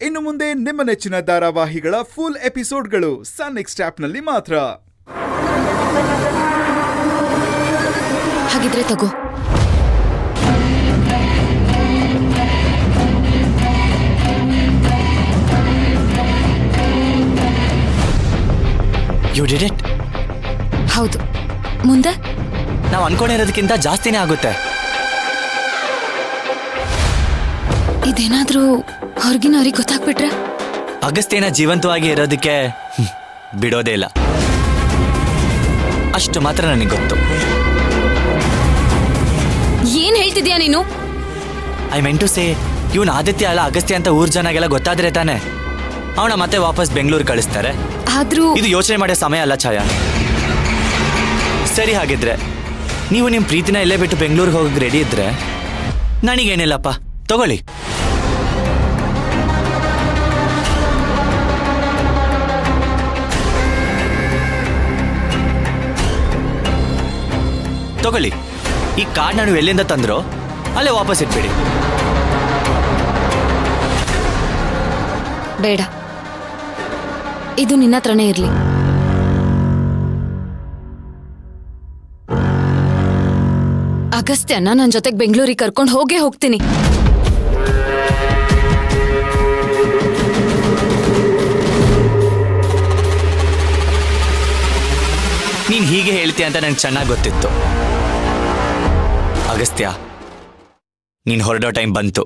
ಇನ್ನು ಮುಂದೆ ನಿಮ್ಮ ನೆಚ್ಚಿನ ಧಾರಾವಾಹಿಗಳ ಫುಲ್ ಎಪಿಸೋಡ್ಗಳು ಸನ್ ನೆಕ್ಸ್ಟ್ ಆಪ್ನಲ್ಲಿ ಮಾತ್ರ. ಹಾಗಿದ್ರೆ ತಗೋ. You did it. ಹೌದು. ಮುಂದೆ ನಾವು ಅನ್ಕೊಂಡಿರೋದಕ್ಕಿಂತ ಜಾಸ್ತಿನೇ ಆಗುತ್ತೆ. ಇದೇನಾದ್ರೂ ಹೊರಗಿನವ್ರಿಗೆ ಗೊತ್ತಾಗ್ಬಿಟ್ರೆ? ಅಗಸ್ತ್ಯನ ಜೀವಂತವಾಗಿ ಇರೋದಕ್ಕೆ ಬಿಡೋದೇ ಇಲ್ಲ. ಅಷ್ಟು ಮಾತ್ರ ನನಗೆ ಗೊತ್ತು. ಏನ್ ಹೇಳ್ತಿದ್ಯಾ ನೀನು? ಐ ಮೆಂಟ್ ಟು ಸೇ, ಇವನ್ ಆದಿತ್ಯ ಅಲ್ಲ ಅಗಸ್ತ್ಯ ಅಂತ ಊರ್ ಜನಗೆಲ್ಲ ಗೊತ್ತಾದ್ರೆ ತಾನೆ ಅವನ ಮತ್ತೆ ವಾಪಸ್ ಬೆಂಗಳೂರು ಕಳಿಸ್ತಾರೆ. ಆದ್ರೂ ಇದು ಯೋಚನೆ ಮಾಡೋ ಸಮಯ ಅಲ್ಲ ಛಾಯಾ. ಸರಿ, ಹಾಗಿದ್ರೆ ನೀವು ನಿಮ್ಮ ಪ್ರೀತಿನ ಇಲ್ಲೇ ಬಿಟ್ಟು ಬೆಂಗಳೂರಿಗೆ ಹೋಗಕ್ಕೆ ರೆಡಿ ಇದ್ರೆ ನನಗೇನಿಲ್ಲಪ್ಪ, ತಗೊಳ್ಳಿ. ತಗೊಳ್ಳಿ, ಈ ಕಾರ್ಡ್ನ ನೀವು ಎಲ್ಲಿಂದ ತಂದ್ರೋ ಅಲ್ಲೇ ವಾಪಸ್ ಇಟ್ಬಿಡಿ. ಬೇಡ, ಇದು ನಿನ್ನ ಹತ್ರನೇ ಇರ್ಲಿ. ಅಗಸ್ತ್ಯನ ನನ್ನ ಜೊತೆಗೆ ಬೆಂಗಳೂರಿಗೆ ಕರ್ಕೊಂಡು ಹೋಗ್ತೀನಿ. ನೀನ್ ಹೀಗೆ ಹೇಳ್ತೀಯ ಅಂತ ನಂಗೆ ಚೆನ್ನಾಗಿ ಗೊತ್ತಿತ್ತು. ಅಗಸ್ತ್ಯ, ನೀನ್ ಹೊರಡೋ ಟೈಮ್ ಬಂತು.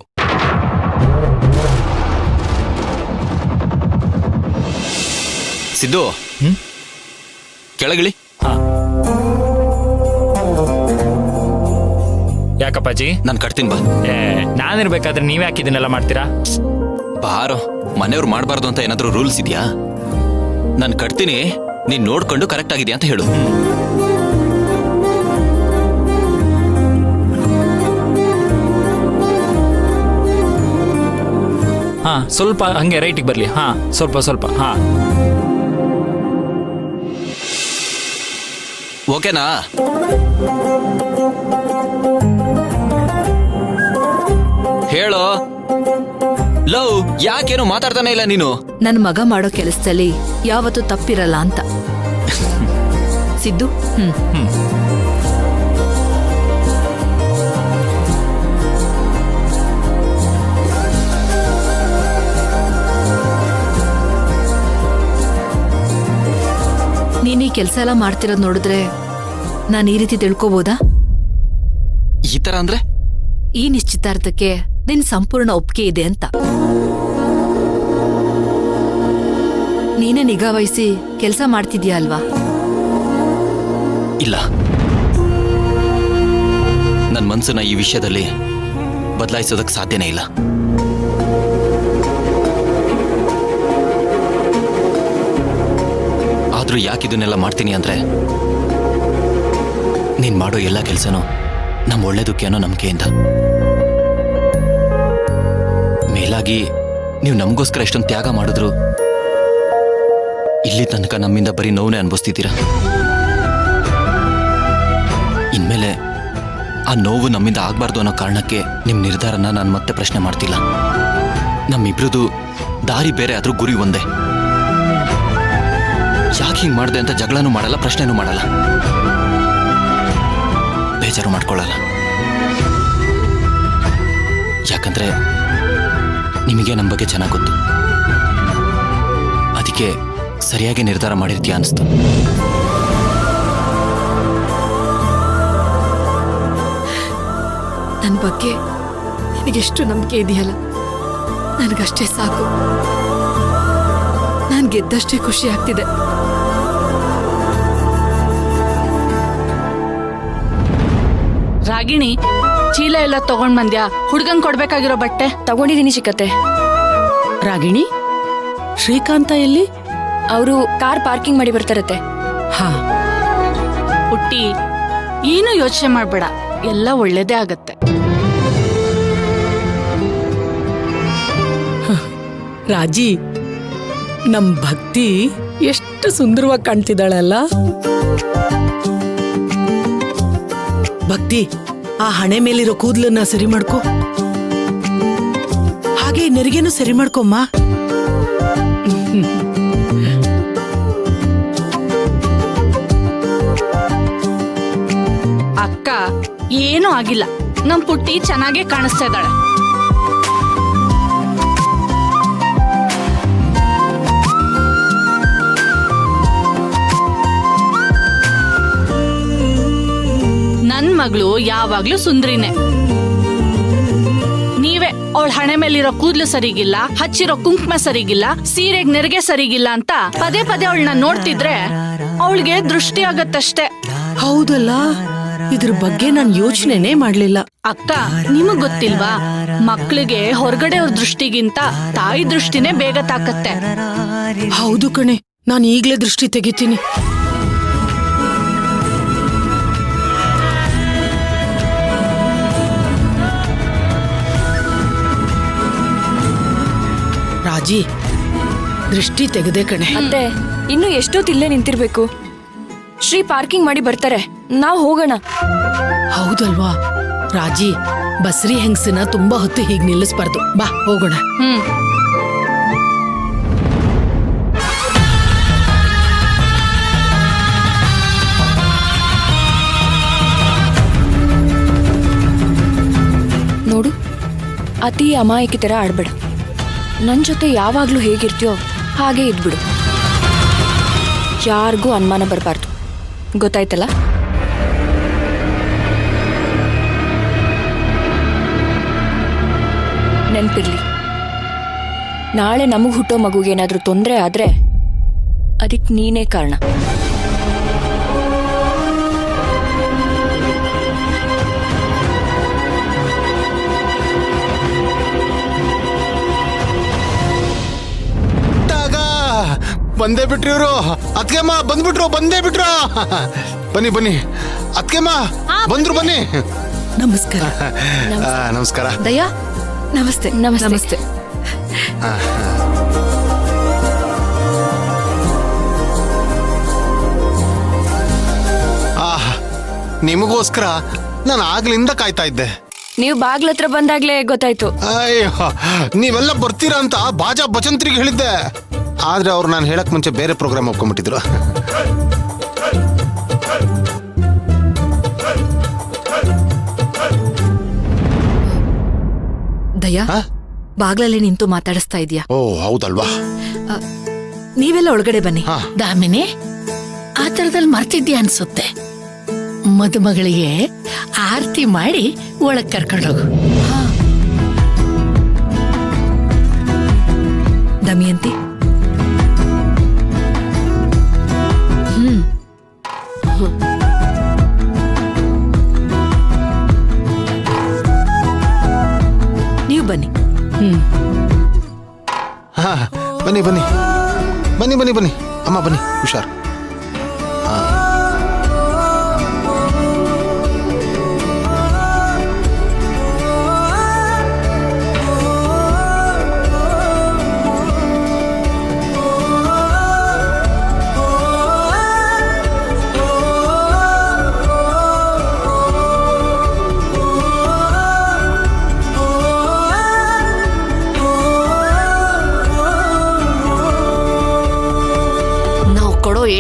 ಸಿದ್ದು, ಕೆಳಗಿಳಿ. ಯಾಕಪ್ಪಾಜಿ? ನಾನು ಕಟ್ತೀನಿ ಬಾ. ನಾನಿರ್ಬೇಕಾದ್ರೆ ನೀವ್ ಯಾಕೆ ಇದನ್ನೆಲ್ಲ ಮಾಡ್ತೀರಾ? ಬಾರೋ, ಮನೆಯವ್ರು ಮಾಡಬಾರ್ದು ಅಂತ ಏನಾದರೂ ರೂಲ್ಸ್ ಇದೆಯಾ? ನಾನು ಕಟ್ತೀನಿ, ನೀನ್ ನೋಡ್ಕೊಂಡು ಕರೆಕ್ಟ್ ಆಗಿದ್ಯಾ ಅಂತ ಹೇಳು. ಹಾ, ಸ್ವಲ್ಪ ಹಂಗೆ ರೈಟಿಗೆ ಬರ್ಲಿ. ಹಾ, ಸ್ವಲ್ಪ. ಹಾ, ಓಕೆನಾ? ಹೇಳೋ. ಲವ್, ಯಾಕೇನು ಮಾತಾಡ್ತಾನೆ ಇಲ್ಲ ನೀನು? ನನ್ ಮಗ ಮಾಡೋ ಕೆಲಸದಲ್ಲಿ ಯಾವತ್ತೂ ತಪ್ಪಿರಲ್ಲ ಅಂತ. ಸಿದ್ದು, ನೀನ್ ಈ ಕೆಲಸ ಎಲ್ಲ ಮಾಡ್ತಿರೋದ್ ನೋಡಿದ್ರೆ ನಾನು ಈ ರೀತಿ ತಿಳ್ಕೋಬೋದಾ? ಈ ತರ ಅಂದ್ರೆ? ಈ ನಿಶ್ಚಿತಾರ್ಥಕ್ಕೆ ನಿನ್ ಸಂಪೂರ್ಣ ಒಪ್ಪಿಗೆ ಇದೆ ಅಂತ. ನೀನೇ ನಿಗಾ ವಹಿಸಿ ಕೆಲಸ ಮಾಡ್ತಿದ್ಯಾ ಅಲ್ವಾ? ಇಲ್ಲ, ನನ್ನ ಮನ್ಸನ್ನ ಈ ವಿಷಯದಲ್ಲಿ ಬದಲಾಯಿಸೋದಕ್ಕೆ ಸಾಧ್ಯನೇ ಇಲ್ಲ. ಆದ್ರೂ ಯಾಕೆ ಇದನ್ನೆಲ್ಲ ಮಾಡ್ತೀನಿ ಅಂದ್ರೆ, ನೀನ್ ಮಾಡೋ ಎಲ್ಲ ಕೆಲಸನೂ ನಮ್ಮ ಒಳ್ಳೇದಕ್ಕೆ ಅನ್ನೋ ನಂಬಿಕೆಯಿಂದ. ಮೇಲಾಗಿ ನೀವು ನಮಗೋಸ್ಕರ ಎಷ್ಟೊಂದು ತ್ಯಾಗ ಮಾಡಿದ್ರು ಇಲ್ಲಿ ತನಕ ನಮ್ಮಿಂದ ಬರೀ ನೋವನ್ನೇ ಅನುಭವಿಸ್ತಿದ್ದೀರಾ. ಇನ್ಮೇಲೆ ಆ ನೋವು ನಮ್ಮಿಂದ ಆಗ್ಬಾರ್ದು ಅನ್ನೋ ಕಾರಣಕ್ಕೆ ನಿಮ್ಮ ನಿರ್ಧಾರನ ನಾನು ಮತ್ತೆ ಪ್ರಶ್ನೆ ಮಾಡ್ತಿಲ್ಲ. ನಮ್ಮಿಬ್ರದು ದಾರಿ ಬೇರೆ ಆದ್ರೂ ಗುರಿ ಒಂದೇ. ಯಾಕೆ ಹಿಂಗೆ ಮಾಡಿದೆ ಅಂತ ಜಗಳನೂ ಮಾಡಲ್ಲ, ಪ್ರಶ್ನೆನೂ ಮಾಡಲ್ಲ, ಬೇಜಾರು ಮಾಡ್ಕೊಳ್ಳಲ್ಲ. ಯಾಕಂದ್ರೆ ನಿಮಗೆ ನಮ್ಮ ಬಗ್ಗೆ ಚೆನ್ನಾಗಿ ಗೊತ್ತು. ಅದಕ್ಕೆ ಸರಿಯಾಗಿ ನಿರ್ಧಾರ ಮಾಡಿರ್ತೀಯ ಅನಿಸ್ತು. ನನ್ನ ಬಗ್ಗೆ ನಿನಗೆಷ್ಟು ನಂಬಿಕೆ ಇದೆಯಲ್ಲ, ನನಗಷ್ಟೇ ಸಾಕು. ನಾನು ಗೆದ್ದಷ್ಟೇ ಖುಷಿ ಆಗ್ತಿದೆ. ರಾಗಿಣಿ, ಚೀಲ ಎಲ್ಲ ತಗೊಂಡ್ ಬಂದ್ಯಾ? ಹುಡ್ಗಂಗ್ ಕೊಡ್ಬೇಕಾಗಿರೋ ಬಟ್ಟೆ ತಗೊಂಡಿದೀನಿ ಚಿಕ್ಕತ್ತೆ. ರಾಗಿಣಿ, ಶ್ರೀಕಾಂತ ಎಲ್ಲಿ? ಅವರು ಕಾರ್ ಪಾರ್ಕಿಂಗ್ ಮಾಡಿ ಬರ್ತಾರತ್ತೆ. ಹಾ ಹುಟ್ಟಿ, ಏನು ಯೋಚನೆ ಮಾಡ್ಬೇಡ, ಎಲ್ಲ ಒಳ್ಳೇದೇ ಆಗತ್ತೆ. ರಾಜಿ, ನಮ್ ಭಕ್ತಿ ಎಷ್ಟು ಸುಂದರವಾಗಿ ಕಾಣ್ತಿದ್ದಾಳಲ್ಲ. ಭಕ್ತಿ, ಆ ಹಣೆ ಮೇಲಿರೋ ಕೂದಲನ್ನ ಸರಿ ಮಾಡ್ಕೋ. ಹಾಗೆ ನೆರಿಗೆನು ಸರಿ ಮಾಡ್ಕೊಮ್ಮ. ಅಕ್ಕ ಏನೂ ಆಗಿಲ್ಲ, ನಮ್ ಪುಟ್ಟಿ ಚೆನ್ನಾಗೇ ಕಾಣಿಸ್ತಾ ಇದ್ದಾಳೆ. ನನ್ ಮಗಳು ಯಾವಾಗ್ಲೂ ಸುಂದ್ರಿನೇ. ನೀವೇ ಅವಳ ಹಣೆ ಮೇಲಿರೋ ಕೂದ್ಲು ಸರಿಗಿಲ್ಲ, ಹಚ್ಚಿರೋ ಕುಂಕುಮ ಸರಿಗಿಲ್ಲ, ಸೀರೆಗ್ ನೆರಿಗೆ ಸರಿಗಿಲ್ಲ ಅಂತ ಪದೇ ಪದೇ ಅವಳನ್ನ ನೋಡ್ತಿದ್ರೆ ಅವಳಿಗೆ ದೃಷ್ಟಿ ಆಗತ್ತಷ್ಟೇ. ಹೌದಲ್ಲ, ಇದ್ರ ಬಗ್ಗೆ ನಾನ್ ಯೋಚನೆನೇ ಮಾಡ್ಲಿಲ್ಲ. ಅಕ್ಕ ನಿಮಗ್ ಗೊತ್ತಿಲ್ವಾ, ಮಕ್ಳಿಗೆ ಹೊರಗಡೆ ಅವ್ರ ದೃಷ್ಟಿಗಿಂತ ತಾಯಿ ದೃಷ್ಟಿನೇ ಬೇಗ ತಾಕತ್ತೆ. ಹೌದು ಕಣೆ, ನಾನು ಈಗ್ಲೇ ದೃಷ್ಟಿ ತೆಗಿತೀನಿ. ರಾಜಿ, ದೃಷ್ಟಿ ತೆಗೆದೆ ಕಣೆ. ಅತ್ತೆ, ಇನ್ನು ಎಷ್ಟೊತ್ತಿಲ್ಲೇ ನಿಂತಿರ್ಬೇಕು? ಶ್ರೀ ಪಾರ್ಕಿಂಗ್ ಮಾಡಿ ಬರ್ತಾರೆ, ನಾವ್ ಹೋಗೋಣ. ಹೌದಲ್ವಾ ರಾಜಿ, ಬಸ್ರಿ ಹೆಂಗಸನ ತುಂಬಾ ಹೊತ್ತು ಹೀಗ್ ನಿಲ್ಲಿಸ್ಬಾರ್ದು. ಬಾ ಹೋಗೋಣ. ನೋಡು, ಅತಿ ಅಮಾಯಕಿ ತರ ಆಡ್ಬೇಡ. ನನ್ ಜೊತೆ ಯಾವಾಗ್ಲೂ ಹೇಗಿರ್ತೀಯೋ ಹಾಗೆ ಇದ್ಬಿಡು. ಯಾರಿಗೂ ಅನುಮಾನ ಬರಬಾರ್ದು, ಗೊತ್ತಾಯ್ತಲ್ಲ? ನೆನ್ಪಿರ್ಲಿ, ನಾಳೆ ನಮಗ್ ಹುಟ್ಟೋ ಮಗುಗೇನಾದ್ರೂ ತೊಂದರೆ ಆದ್ರೆ ಅದಕ್ ನೀನೇ ಕಾರಣ. ಬಂದೇ ಬಿಟ್ರಿ ಇವರು. ಅತ್ಗೆಮ್ಮ ಬಂದ್ಬಿಟ್ರು, ಬಂದೇ ಬಿಟ್ರು. ಬನ್ನಿ ಬನ್ನಿ ಅತ್ಗೆಮ್ಮ, ಬಂದ್ರು ಬನ್ನಿ. ನಮಸ್ಕಾರ. ನಮಸ್ಕಾರ. ದಯಾ, ನಮಸ್ತೆ. ನಮಸ್ತೆ. ನಿಮಗೋಸ್ಕರ ನಾನು ಆಗ್ಲಿಂದ ಕಾಯ್ತಾ ಇದ್ದೆ. ನೀವು ಬಾಗ್ಲತ್ರ ಬಂದಾಗ್ಲೇ ಗೊತ್ತಾಯ್ತು. ಅಯ್ಯೋ, ನೀವೆಲ್ಲ ಬರ್ತೀರಾ ಅಂತ ಬಾಜಾ ಬಚಂತ್ರಿಗೆ ಹೇಳಿದ್ದೆ. ಆದ್ರೆ ಅವ್ರು ನಾನು ಹೇಳಕ್ ಮುಂಚೆ ಬೇರೆ ಪ್ರೋಗ್ರಾಮ್ ಒಪ್ಕೊಂಡ್ಬಿಟ್ಟಿದ್ರು. ದಯಾ, ಬಾಗ್ಲಲ್ಲಿ ನಿಂತು ಮಾತಾಡಿಸ್ತಾ ಇದೀಯಾ? ಓ ಹೌದಲ್ವಾ. ನೀವೆಲ್ಲ ಒಳಗಡೆ ಬನ್ನಿ. ದಾಮಿನಿ, ಆ ಥರದಲ್ಲಿ ಮರ್ತಿದ್ಯಾ ಅನ್ಸುತ್ತೆ. ಮದುಮಗಳಿಗೆ ಆರತಿ ಮಾಡಿ ಒಳಗ್ ಕರ್ಕೊಂಡೋಗು. ದಮಯಂತಿ, ನೀವು ಬನ್ನಿ. ಹಾ ಬನ್ನಿ ಬನ್ನಿ ಬನ್ನಿ ಬನ್ನಿ ಬನ್ನಿ ಅಮ್ಮ, ಬನ್ನಿ, ಹುಷಾರ್.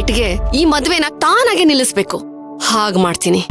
ಏಟಿಗೆ ಈ ಮದ್ವೆನ ತಾನಾಗೆ ನಿಲ್ಲಿಸ್ಬೇಕು. ಹಾಗ್ ಮಾಡ್ತೀನಿ.